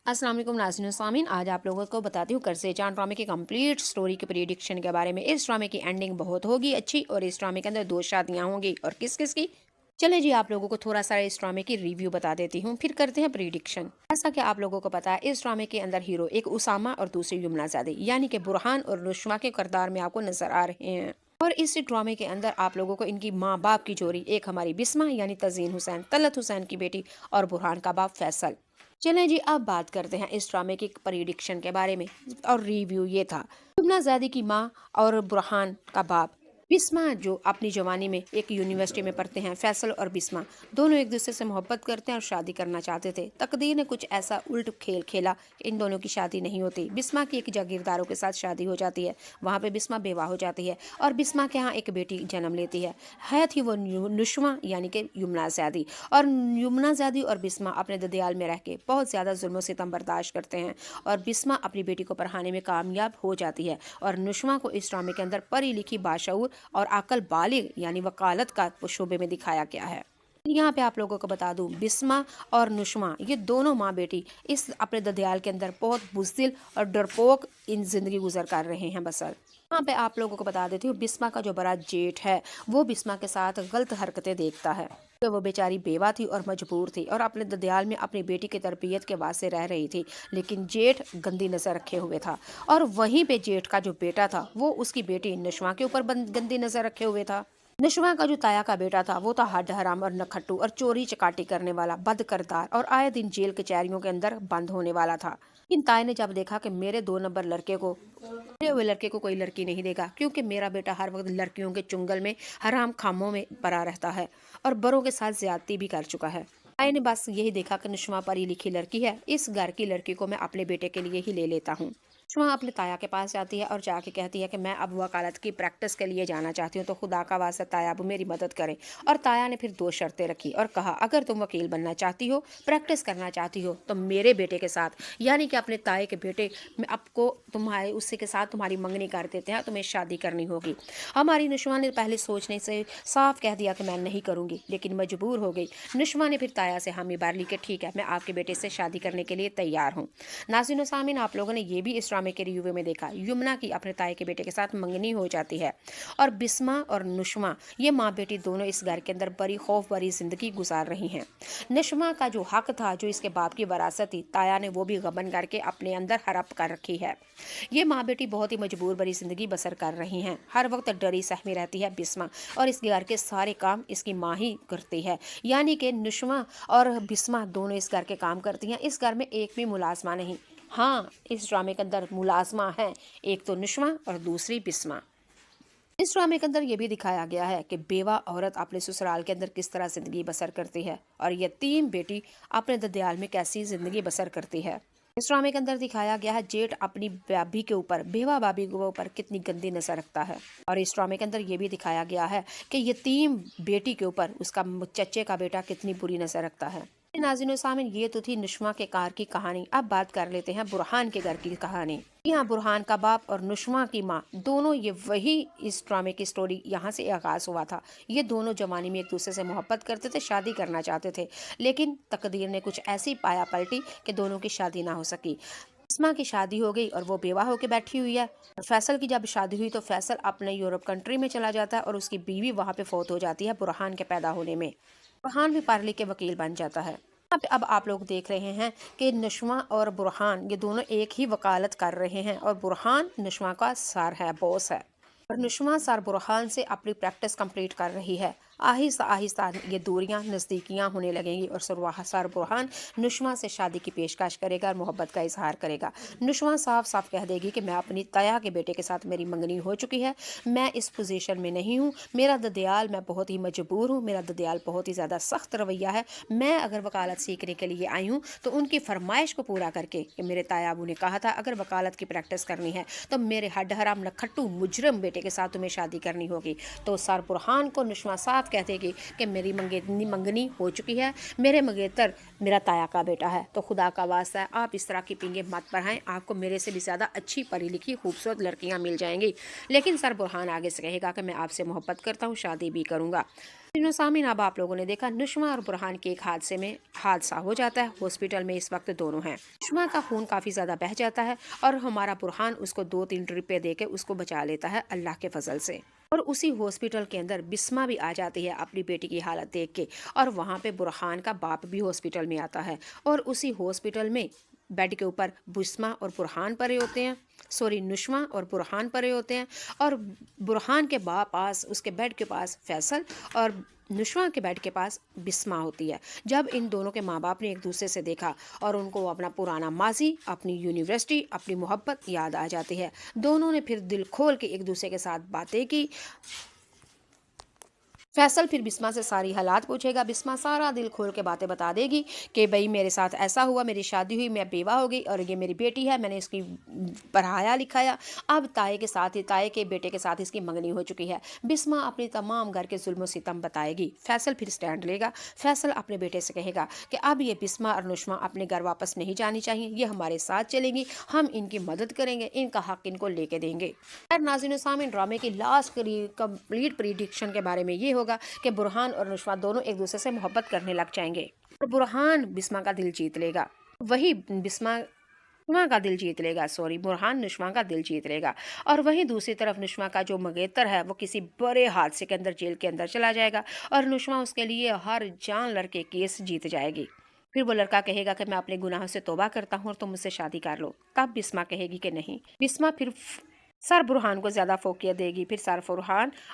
अस्सलाम वालेकुम नाज़रीन सामीन, आज आप लोगों को बताती हूँ करसे जान ड्रामे की कंप्लीट स्टोरी के प्रिडिक्शन के बारे में। इस ड्रामे की एंडिंग बहुत होगी अच्छी और इस ड्रामे के अंदर 2 शादियाँ होंगी और किस किस की। चले जी आप लोगों को थोड़ा सा इस ड्रामे की रिव्यू बता देती हूँ, फिर करते हैं प्रिडिक्शन। ऐसा कि आप लोगों को पता है इस ड्रामे के अंदर हीरो एक उसामा और दूसरी यमुना ज़ादी यानी कि बुरहान और नुशवा के किरदार में आपको नजर आ रहे हैं। और इस ड्रामे के अंदर आप लोगों को इनकी माँ बाप की जोड़ी, एक हमारी बिस्मा यानी तजीन हुसैन, तलत हुसैन की बेटी, और बुरहान का बाप फैसल। चलें जी अब बात करते हैं इस ड्रामे की प्रिडिक्शन के बारे में। और रिव्यू ये था, शुबना ज़ादी की माँ और बुरहान का बाप बिस्मा जो अपनी जवानी में एक यूनिवर्सिटी में पढ़ते हैं। फैसल और बिस्मा दोनों एक दूसरे से मोहब्बत करते हैं और शादी करना चाहते थे। तकदीर ने कुछ ऐसा उल्ट खेल खेला कि इन दोनों की शादी नहीं होती। बिस्मा की एक जागीरदारों के साथ शादी हो जाती है, वहाँ पे बिस्मा बेवा हो जाती है और बिस्मा के यहाँ एक बेटी जन्म लेती है थी वो नुशवा यानी कि यमुना ज़ादी। और यमुना ज़ादी और बिस्मा अपने ददियाल में रह के बहुत ज़्यादा जुल्म सितम बर्दाश्त करते हैं और बिस्मा अपनी बेटी को पढ़ाने में कामयाब हो जाती है। और नुशवा को इस ड्रामे के अंदर पढ़ी लिखी, बाशऊर और अकल बालिग यानी वकालत का शोबे में दिखाया गया है। यहाँ पे आप लोगों को बता दूं, बिस्मा और नुशमा ये दोनों माँ बेटी इस अपने ददियाल के अंदर बहुत बुज़दिल और डरपोक इन जिंदगी गुजर कर रहे हैं बसर। यहाँ पे आप लोगों को बता देती हूँ, बिस्मा का जो बड़ा जेठ है वो बिस्मा के साथ गलत हरकतें देखता है। तो वो बेचारी बेवा थी और मजबूर थी और अपने ददियाल में अपनी बेटी की तरबियत के वास्ते रह रही थी, लेकिन जेठ गंदी नज़र रखे हुए था। और वहीं पे जेठ का जो बेटा था वो उसकी बेटी नशवा के ऊपर गंदी नज़र रखे हुए था। नशवा का जो ताया का बेटा था वो था हड हराम और नखट्टू और चोरी चकाटी करने वाला, बद करदार और आए दिन जेल कचहरियों के अंदर बंद होने वाला था। इन ताए ने जब देखा कि मेरे 2 नंबर लड़के को, मेरे हुए लड़के को कोई लड़की नहीं देगा, क्योंकि मेरा बेटा हर वक्त लड़कियों के चुंगल में, हराम खामों में पड़ा रहता है और बड़ों के साथ ज्यादती भी कर चुका है। ताए ने बस यही देखा कि नुशवा पढ़ी लिखी लड़की है, इस घर की लड़की को मैं अपने बेटे के लिए ही ले लेता हूँ। नुशवा अपने ताया के पास जाती है और जाके कहती है कि मैं अब वकालत की प्रैक्टिस के लिए जाना चाहती हूँ, तो खुदा का वास्ता ताया अब मेरी मदद करें। और ताया ने फिर 2 शर्तें रखी और कहा, अगर तुम वकील बनना चाहती हो, प्रैक्टिस करना चाहती हो, तो मेरे बेटे के साथ यानी कि अपने ताए के बेटे में आपको तुम्हारे उससे के साथ तुम्हारी मंगनी कर देते हैं, तुम्हें शादी करनी होगी। हमारी नुशवा ने पहले सोचने से साफ कह दिया कि मैं नहीं करूँगी, लेकिन मजबूर हो गई। नुशवा ने फिर ताया से हामी भर ली कि ठीक है, मैं आपके बेटे से शादी करने के लिए तैयार हूँ। नाज़रीन व सामीन, आप लोगों ने ये भी इस ड्रामे के रिव्यू में देखा, यमुना की अपने ताए के बेटे के साथ मंगनी हो जाती है और बिस्मा और नुशमा ये माँ बेटी दोनों इस घर के अंदर बड़ी खौफ भरी जिंदगी गुजार रही हैं। नशमा का जो हक था, जो इसके बाप की वरासत थी, ताया ने वो भी गबन करके अपने अंदर हड़प कर रखी है। ये माँ बेटी बहुत ही मजबूर भरी जिंदगी बसर कर रही हैं। हर वक्त डरी सहमी रहती है बिस्मा और इस घर के सारे काम इसकी माँ ही करती है, यानी कि नुशमा और बिस्मा दोनों इस घर के काम करती हैं। इस घर में एक भी मुलाजमा नहीं। हाँ, इस ड्रामे के अंदर मुलाजमा है, एक तो नुशमा और दूसरी बिस्मा। इस ड्रामे के अंदर ये भी दिखाया गया है कि बेवा औरत अपने ससुराल के अंदर किस तरह जिंदगी बसर करती है और यतीम बेटी अपने ददियाल में कैसी जिंदगी बसर करती है। इस ड्रामे के अंदर दिखाया गया है जेठ अपनी भाभी के ऊपर, बेवा भाभी के ऊपर कितनी गंदी नजर रखता है। और इस ड्रामे के अंदर ये भी दिखाया गया है कि यतीम बेटी के ऊपर उसका चच्चे का बेटा कितनी बुरी नजर रखता है। नाज़रीन सामीन, ये तो थी नुशमा के कार की कहानी। अब बात कर लेते हैं बुरहान के घर की कहानी। यहाँ बुरहान का बाप और नुशमा की माँ दोनों, ये वही इस ड्रामे की स्टोरी यहाँ से आगाज हुआ था। ये दोनों जवानी में एक दूसरे से मोहब्बत करते थे, शादी करना चाहते थे, लेकिन तकदीर ने कुछ ऐसी पाया पलटी कि दोनों की शादी ना हो सकी। बिस्मा की शादी हो गई और वो बेवा होकर बैठी हुई है। और फैसल की जब शादी हुई तो फैसल अपने यूरोप कंट्री में चला जाता है और उसकी बीवी वहाँ पे फौत हो जाती है बुरहान के पैदा होने में। बुरहान भी पार्ली के वकील बन जाता है। यहाँ पे अब आप लोग देख रहे हैं कि नुशमा और बुरहान ये दोनों एक ही वकालत कर रहे हैं और बुरहान नुशमा का सर है, बॉस है। और नुशमा सर बुरहान से अपनी प्रैक्टिस कंप्लीट कर रही है। आहिस्ता आहिस्ता ये दूरियां नज़दीकियां होने लगेंगी और सर बुरहान नुशमा से शादी की पेशकश करेगा और मोहब्बत का इजहार करेगा। नुशमा साफ साफ कह देगी कि मैं अपनी ताया के बेटे के साथ मेरी मंगनी हो चुकी है, मैं इस पोजीशन में नहीं हूँ, मेरा ददियाल, मैं बहुत ही मजबूर हूँ, मेरा ददियाल बहुत ही ज़्यादा सख्त रवैया है। मैं अगर वकालत सीखने के लिए आई हूँ तो उनकी फरमाइश को पूरा करके, कि मेरे ताया अबू ने कहा था अगर वकालत की प्रैक्टिस करनी है तो मेरे हड हराम नखट्टू मुजरम बेटे के साथ तुम्हें शादी करनी होगी। तो सर बुरहान को नुशमा साथ कह देगी कि मेरी मंगनी हो चुकी है, मेरे मंगेतर मेरा ताया का बेटा है, तो खुदा का वास्ता है आप इस तरह की पिंगे मत बढ़ाएं, आपको मेरे से भी ज़्यादा अच्छी पढ़ी लिखी खूबसूरत लड़कियां मिल जाएंगी। लेकिन सर बुरहान आगे से कहेगा कि मैं आपसे मोहब्बत करता हूँ, शादी भी करूँगा। सामीन अब आप लोगों ने देखा नुश्मा और बुरहान के एक हादसे में हादसा हो जाता है। हॉस्पिटल में इस वक्त दोनों हैं। नुश्मा का खून काफी ज्यादा बह जाता है और हमारा बुरहान उसको 2-3 ड्रिपें देके उसको बचा लेता है अल्लाह के फजल से। और उसी हॉस्पिटल के अंदर बिस्मा भी आ जाती है अपनी बेटी की हालत देख के। और वहाँ पे बुरहान का बाप भी हॉस्पिटल में आता है और उसी हॉस्पिटल में बेड के ऊपर बिस्मा और बुरहान पड़े होते हैं, सॉरी नुश्मा और बुरहान पड़े होते हैं। और बुरहान के पास उसके बेड के पास फैसल और नुश्मा के बेड के पास बिस्मा होती है। जब इन दोनों के माँ बाप ने एक दूसरे से देखा और उनको अपना पुराना माजी, अपनी यूनिवर्सिटी, अपनी मोहब्बत याद आ जाती है। दोनों ने फिर दिल खोल के एक दूसरे के साथ बातें की। फैसल फिर बिस्मा से सारी हालात पूछेगा। बिस्मा सारा दिल खोल के बातें बता देगी कि भाई मेरे साथ ऐसा हुआ, मेरी शादी हुई, मैं बेवा हो गई और ये मेरी बेटी है, मैंने इसकी पढ़ाया लिखाया। अब ताए के साथ ही, ताए के बेटे के साथ इसकी मंगनी हो चुकी है। बिस्मा अपनी तमाम घर के जुल्म सितम बताएगी। फैसल फिर स्टैंड लेगा। फैसल अपने बेटे से कहेगा कि अब ये बिस्मा और नुश्मा अपने घर वापस नहीं जानी चाहिए, ये हमारे साथ चलेंगी, हम इनकी मदद करेंगे, इनका हक इनको लेके देंगे। नाज़रीन सामीन, ड्रामे की लास्ट कंप्लीट प्रिडिक्शन के बारे में ये होगा कि बुरहान और नुश्वा दोनों एक दूसरे से मोहब्बत करने लग जाएंगे और बुरहान बिस्मा का दिल जीत लेगा। वही बिस्मा नुश्मा का दिल जीत लेगा, सॉरी, बुरहान नुश्मा का दिल जीत लेगा। और वहीं दूसरी तरफ नुश्मा का जो मंगेतर है वो किसी बड़े हादसे के अंदर जेल के अंदर चला जाएगा और नुश्मा उसके लिए हर जान लड़के केस जीत जाएगी। फिर वो लड़का कहेगा कि मैं अपने गुनाहों से तौबा करता हूँ और तुम मुझसे शादी कर लो। तब बिस्मा कहेगी कि नहीं। बिस्मा फिर सर बुरहान को ज्यादा फोकियत देगी। फिर सर बुरहान